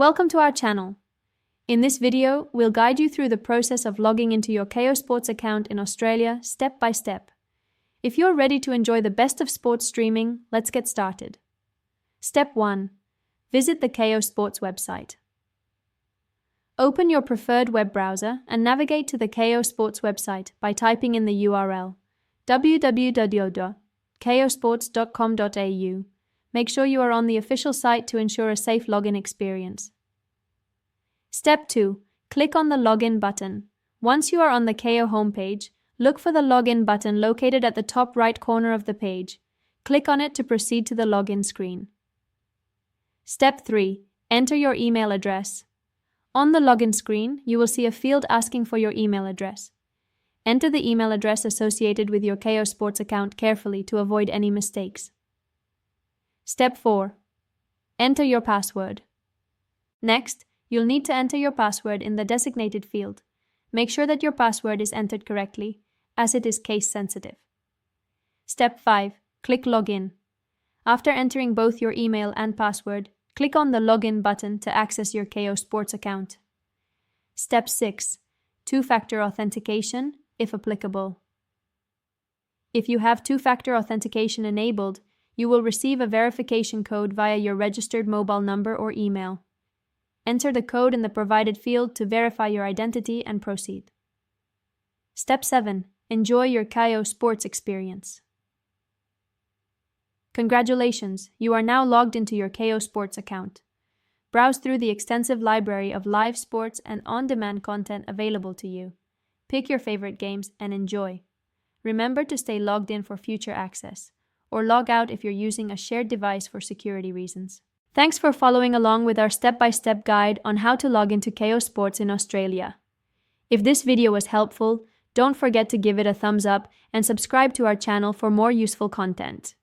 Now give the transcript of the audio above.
Welcome to our channel. In this video, we'll guide you through the process of logging into your Kayo Sports account in Australia step by step. If you're ready to enjoy the best of sports streaming, let's get started. Step 1. Visit the Kayo Sports website. Open your preferred web browser and navigate to the Kayo Sports website by typing in the URL www.kayosports.com.au. Make sure you are on the official site to ensure a safe login experience. Step 2. Click on the Login button. Once you are on the Kayo homepage, look for the Login button located at the top right corner of the page. Click on it to proceed to the login screen. Step 3. Enter your email address. On the login screen, you will see a field asking for your email address. Enter the email address associated with your Kayo Sports account carefully to avoid any mistakes. Step 4. Enter your password. Next, you'll need to enter your password in the designated field. Make sure that your password is entered correctly, as it is case sensitive. Step 5. Click Login. After entering both your email and password, click on the Login button to access your Kayo Sports account. Step 6. Two-factor authentication, if applicable. If you have two-factor authentication enabled, you will receive a verification code via your registered mobile number or email. Enter the code in the provided field to verify your identity and proceed. Step 7. Enjoy your Kayo Sports experience. Congratulations, you are now logged into your Kayo Sports account. Browse through the extensive library of live sports and on-demand content available to you. Pick your favorite games and enjoy. Remember to stay logged in for future access, or log out if you're using a shared device for security reasons. Thanks for following along with our step-by-step guide on how to log into Kayo Sports in Australia. If this video was helpful, don't forget to give it a thumbs up and subscribe to our channel for more useful content.